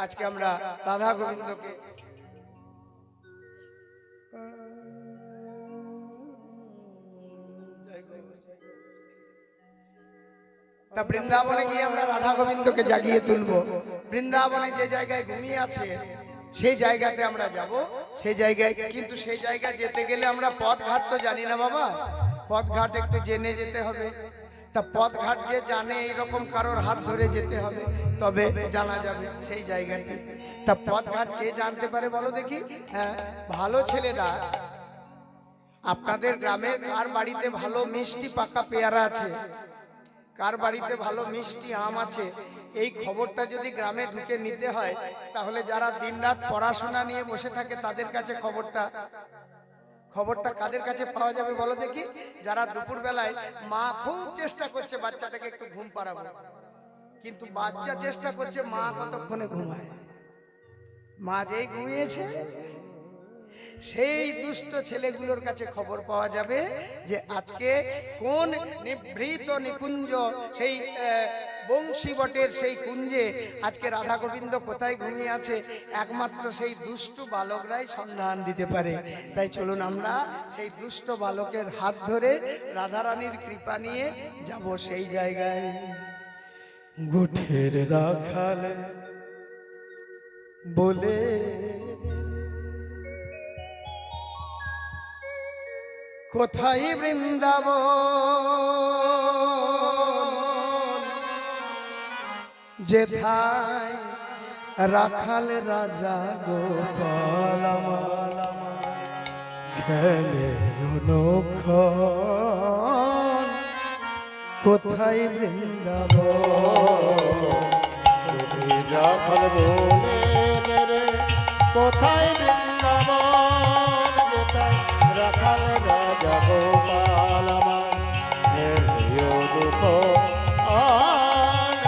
আজকে আমরা রাধা গোবিন্দকে তা বৃন্দাবনে গিয়ে আমরা রাধা গোবিন্দকে জাগিয়ে তুলবো। বৃন্দাবনে যে জায়গায় ঘুমিয়ে আছে সেই জায়গাতে আমরা যাব। সেই জায়গায় কিন্তু সেই জায়গায় যেতে গেলে আমরা পথ ঘাট তো জানি না বাবা, পথ ঘাট একটু জেনে যেতে হবে। তা পথ ঘাট যে জানে এইরকম কারোর হাত ধরে যেতে হবে, তবে জানা যাবে সেই জায়গাটি। তা পথ ঘাট কে জানতে পারে বলো দেখি? হ্যাঁ, ভালো ছেলেরা, আপনাদের গ্রামের কার বাড়িতে ভালো মিষ্টি পাকা পেয়ারা আছে, কার বাড়িতে ভালো মিষ্টি আম আছে, এই খবরটা যদি গ্রামে ঢুকে নিতে হয় তাহলে যারা দিনরাত পড়াশোনা নিয়ে বসে থাকে তাদের কাছে খবরটা কাদের কাছে পাওয়া যাবে বলো দেখি? যারা দুপুর বেলায় মা খুব চেষ্টা করছে বাচ্চাটাকে একটু ঘুম পাড়াবো, কিন্তু বাচ্চা চেষ্টা করছে মা কতক্ষণে ঘুমায়, মা যেই ঘুমিয়েছে সেই দুষ্ট ছেলেগুলোর কাছে খবর পাওয়া যাবে যে আজকে কোন নিভৃত নিকুঞ্জ সেই বংশী বটের সেই কুঞ্জে আজকে রাধা গোবিন্দ কোথায় ঘুমিয়ে আছে, একমাত্র সেই দুষ্ট বালকরাই সন্ধান দিতে পারে। তাই চলুন আমরা সেই দুষ্ট বালকের হাত ধরে রাধারানীর কৃপা নিয়ে যাব সেই জায়গায়। গুঠের রাখাল বলে কোথায় বৃন্দাবন, যেথায় রাখাল রাজা গোপাল খেলে অনুক্ষণ, কোথায় বৃন্দাবন, রাখাল বলে রে কোথায় বৃন্দাবন, যেথায় রাখাল রাজা গোপাল দুঃখ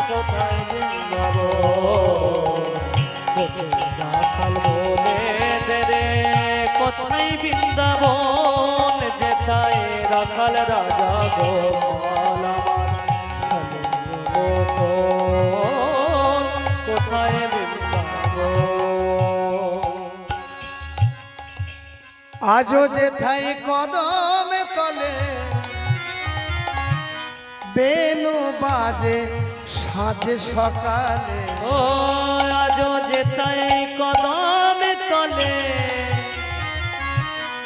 কোথায় বৃন্দাবন, রাখাল বলে রে কোথায় বৃন্দাবন, যেথায় রাখাল রাজা গোপাল কোথায় বৃন্দাবন। আজও যেথায় কদম তলে বেনু বাজে সাজে সকালে, ও আজও যেথায় কদম তলে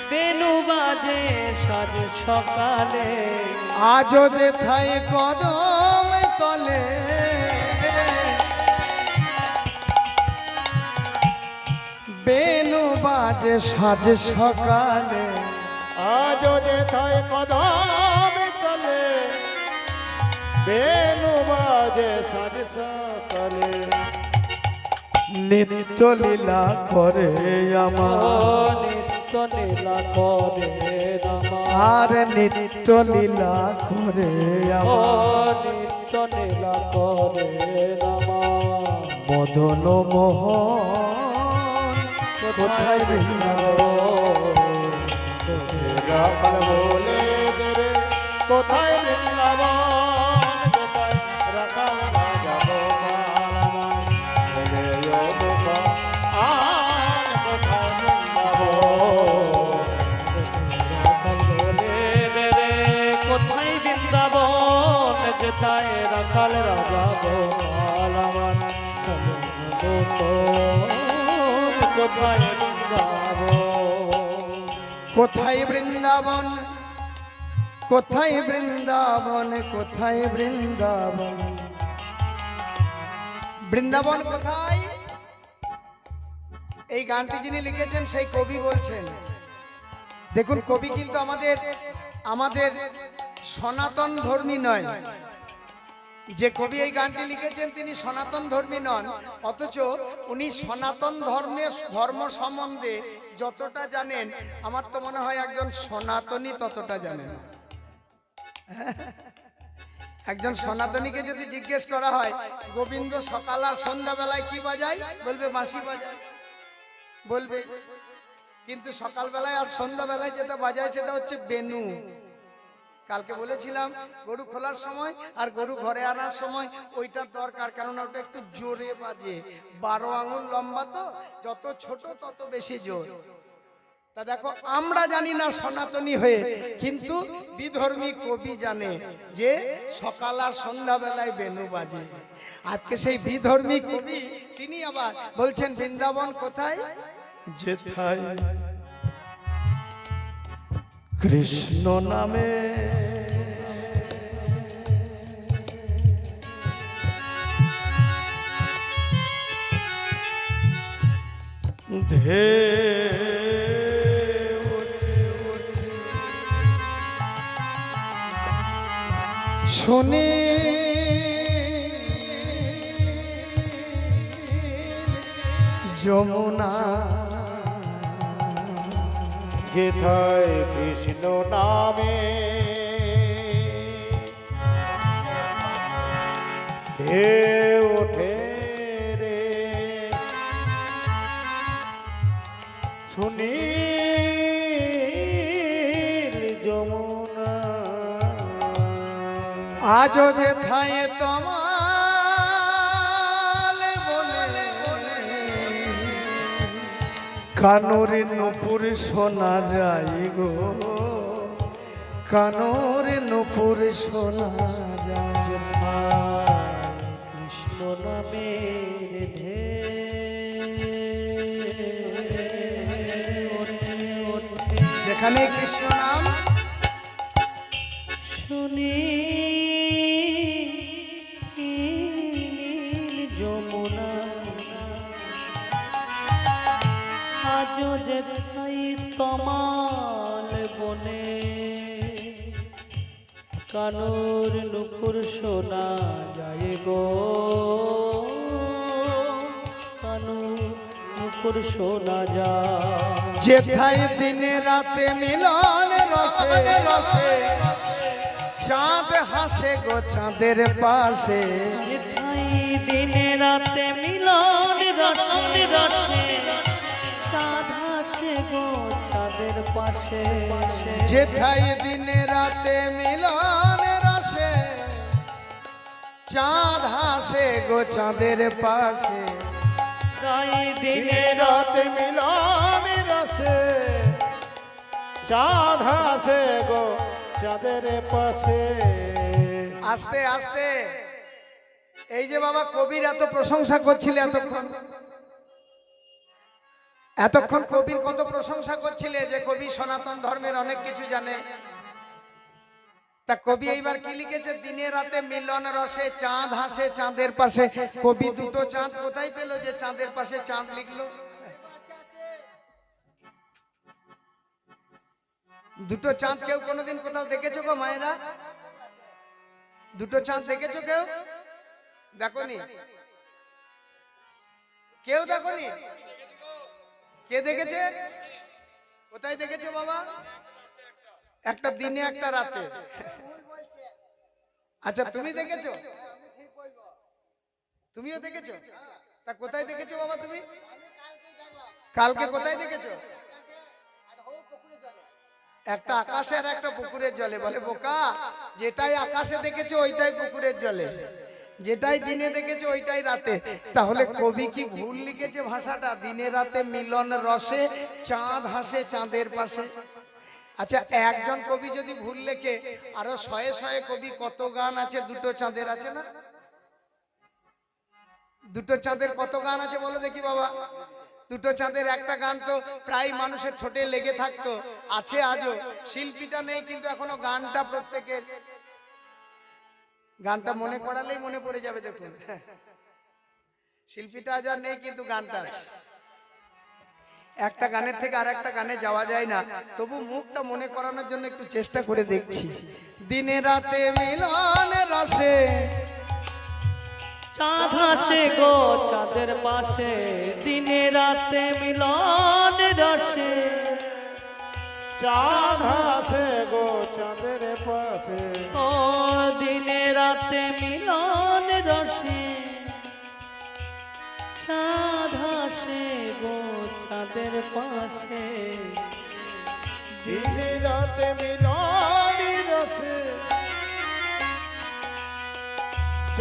বেনু বাজে সাজ সকালে, আজও যেথায় কদম তলে বেনু বাজে সাজে সকালে, আজ যেথায় কদম তলে বেনু বাজে সাজ সকালে, নিত্য লীলা করে আমার, নিত্য লীলা করে আমার, আর নিত্য লীলা করে আমার, নিত্য লীলা করে আমার, মদন মোহন কোথায় বৃন্দাবন, রাখাল বলে রে কোথায় বৃন্দাবন, যেথায় রাখাল রাজা গোপাল কোথায় বৃন্দাবন, রাখাল বলে রে কোথায় বৃন্দাবন, যেথায় রাখাল রাজা গোপাল আমার, কোথায় বৃন্দাবন, কোথায় বৃন্দাবন, কোথায় বৃন্দাবন, কোথায় বৃন্দাবন, বৃন্দাবন কোথায়? এই গানটি যিনি লিখেছেন সেই কবি বলছেন। দেখুন, কবি কিন্তু আমাদের সনাতন ধর্মী নয়। যে কবি এই গানটি লিখেছেন তিনি সনাতন ধর্মী নন, অথচ উনি সনাতন ধর্ম সম্বন্ধে যতটা জানেন আমার তো মনে হয় একজন সনাতনী ততটা জানেন। একজন সনাতনীকে যদি জিজ্ঞেস করা হয় গোবিন্দ সকাল আর সন্ধ্যাবেলায় কি বাজায়, বলবে বাঁশি বাজায় বলবে, কিন্তু সকালবেলায় আর সন্ধ্যাবেলায় যেটা বাজায় সেটা হচ্ছে বেনু। কালকে বলেছিলাম গরু খোলার সময় আর গরু ঘরে আনার সময় ওইটার দরকার, কেননা ওটা একটু জোরে বাজে। 12 আঙুল লম্বা তো, যত ছোট তত বেশি জোর। তা দেখো, আমরা জানি না সনাতনী হয়ে, কিন্তু বিধর্মী কবি জানে যে সকাল আর সন্ধ্যাবেলায় বেনু বাজে। আজকে সেই বিধর্মী কবি তিনি আবার বলছেন বৃন্দাবন কোথায়, যেথায় কৃষ্ণ নামে ধে শুনে যমুনা, যেথায় কৃষ্ণ নামে হে ওঠে রে সুনীল যমুনা। আজও যেথায় তমাল বলে কানোর নূপুর শোনা যায় গো, কানোর নূপুর শোনা যায়। কৃষ্ণ নামে যেখানে কৃষ্ণ নাম শুনি যমুনা, আজও যেথায় তমাল বনে কানুর নুপুর শোনা যায় গো, কানুর নুপুর শোনা যায়। যেথায় দিনে রাতে মিলন রসে রসে চাঁদ হাসে গো চাঁদের পাশে। যেথায় দিনে রাতে মিলন রসে রসে চাঁদ হাসে গো চাঁদের পাশে। যেথায় দিনে রাতে মিলন রসে চাঁদ হাসে গো চাঁদের পাশে। তাই দিনে রাতে মিলন রসে চাঁদ হাসে গো চাঁদের পাশে। আস্তে আস্তে, এই যে বাবা কবির এত প্রশংসা করছিলে এতক্ষণ কবির কত প্রশংসা করছিলে যে কবি সনাতন ধর্মের অনেক কিছু জানে। তা কবি এইবার কি লিখেছে, দিনে রাতে মিলন রসে চাঁদ হাসে চাঁদের পাশে। কবি দুটো চাঁদ কোথায় পেল যে চাঁদের পাশে চাঁদ লিখলো? দুটো চাঁদ কেউ কোনোদিন কোথাও দেখেছো গো মায়েরা? দুটো চাঁদ দেখেছো কেউ? দেখোনি? কেউ দেখোনি? কে দেখেছে? কোথায় দেখেছো বাবা? একটা দিনে একটা রাতে। আচ্ছা, তুমি দেখেছো? তুমিও দেখেছো? তা কোথায় দেখেছো বাবা তুমি? কালকে কোথায় দেখেছো? একটা আকাশে আর একটা পুকুরের জলে। বলে বোকা, যেটাই আকাশে দেখেছো ওইটাই পুকুরের জলে, যেটাই দিনে দেখেছো ওইটাই রাতে। তাহলে কবি কি ভুল লিখেছে ভাষাটা? দিনে রাতে মিলন রসে চাঁদ হাসে চাঁদের পাশে। আচ্ছা, একজন কবি যদি ভুল লেখে, আরো শয়ে শয়ে কবি কত গান আছে দুটো চাঁদের, আছে না? দুটো চাঁদের কত গান আছে বলো দেখি বাবা। দুটো চাঁদের একটা গান তো প্রায় মানুষের ঠোঁটে লেগে থাকতো, আছে আজও। শিল্পীটা নেই কিন্তু এখনো গানটা প্রত্যেকের, গানটা মনে করালেই মনে পড়ে যাবে। দেখুন, শিল্পীটা আজ আর নেই কিন্তু গানটা আছে। একটা গানের থেকে আর একটা গানে যাওয়া যায় না, তবু মুখটা মনে করানোর জন্য একটু চেষ্টা করে দেখছি। দিনে রাতে মিলন রসে চাঁদ হাসে গো চাঁদের পাশে। দিনে রাতে মিলন রসে চাঁদ হাসে গো চাঁদের পাশে। ও দিনে রাতে মিলন রসে চাঁদ হাসে গো চাঁদের পাশে। দিনে রাতে মিলন রসে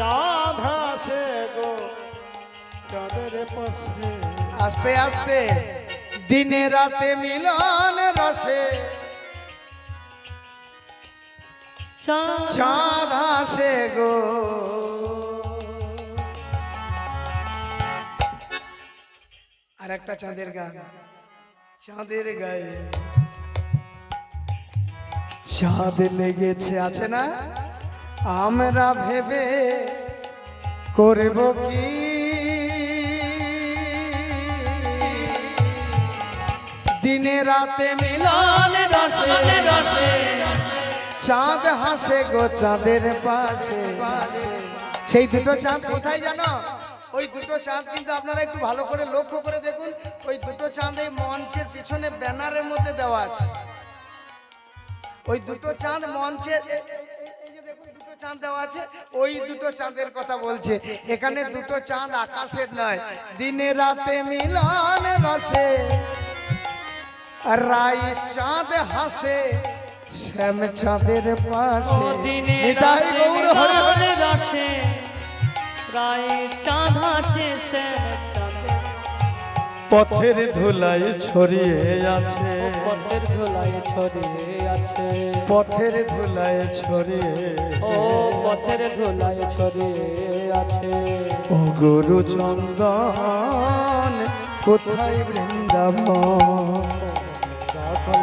চাঁদ হাসে গো চাঁদের পাশে আস্তে আস্তে দিনে রাতে মিলন রসে চাঁদ হাসে গো। আর একটা চাঁদের গান, চাঁদের গায়ে চাঁদ লেগেছে আছে না, আমরা ভেবে করব কি, দিনে রাতে মিলন রসে রসে চাঁদ হাসে গো চাঁদের পাশে। সেই দুটো চাঁদ কোথায় জানো? ওই দুটো চাঁদ কিন্তু আপনারা একটু ভালো করে লক্ষ্য করে দেখুন, ওই দুটো চাঁদ এই মঞ্চের পিছনে ব্যানারের মধ্যে দেওয়া আছে। ওই দুটো চাঁদ মঞ্চের দুটো চাঁদ দেওয়া আছে, ওই দুটো চাঁদের কথা বলছে। এখানে দুটো চাঁদ আকাশের নয়, দিনে রাতে মিলন রসে রাই চাঁদ হাসে শ্যাম চাঁদের পাশে। নিতাই গৌর হরে হরে রসে রায় চাঁদ হাসে শ্যাম চাঁদের পথের ধুলাই ছড়িয়ে আছে, পথের ধুলাই ছড়িয়ে আছে, পথের ধুলাই ছড়িয়ে, ও পথের ধুলাই ছড়িয়ে আছে। ও গুরু চন্দন কোথায় বৃন্দাবন,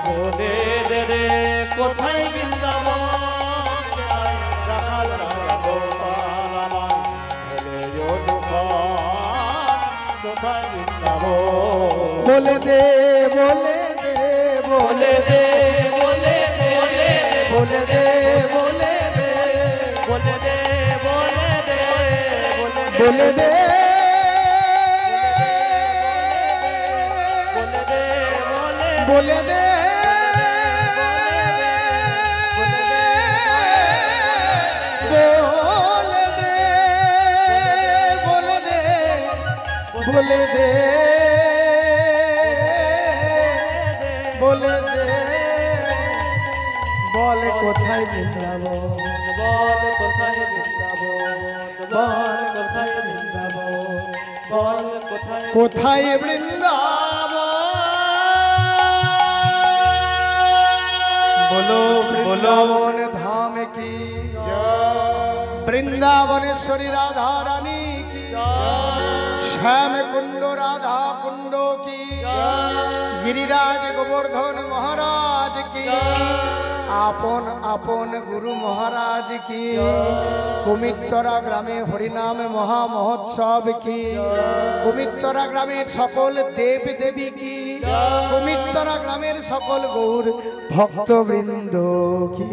বলে দে রে কোথায় বৃন্দাবন, রাখাল গোপাল আমার হেলে কোথায় বৃন্দাবন। বলে দে বলে দে বলে দে বলে দে বলে দে বলে দে বলে দে বলে দে বলে দে বলে দে বলে দে বলে দে বলে কোথায় বৃন্দাবন, বল কোথায় বৃন্দাবন, বল কোথায় বৃন্দাবন, বল কোথায় কোথায় বৃন্দাবন। বলো বৃন্দাবন ধাম কি, বৃন্দাবনেশ্বরী রাধা রানী কি, শ্যাম কুণ্ড রাধা কুণ্ড কি, গিরিরাজ গোবর্ধন মহারাজ কি, আপন আপন গুরু মহারাজ কি, কুমিত্তরা গ্রামে হরিনাম মহা মহোৎসব কি, কুমিত্তরা গ্রামের সকল দেব দেবী কি, কুমিত্তরা গ্রামের সকল গৌর ভক্তবৃন্দ কি।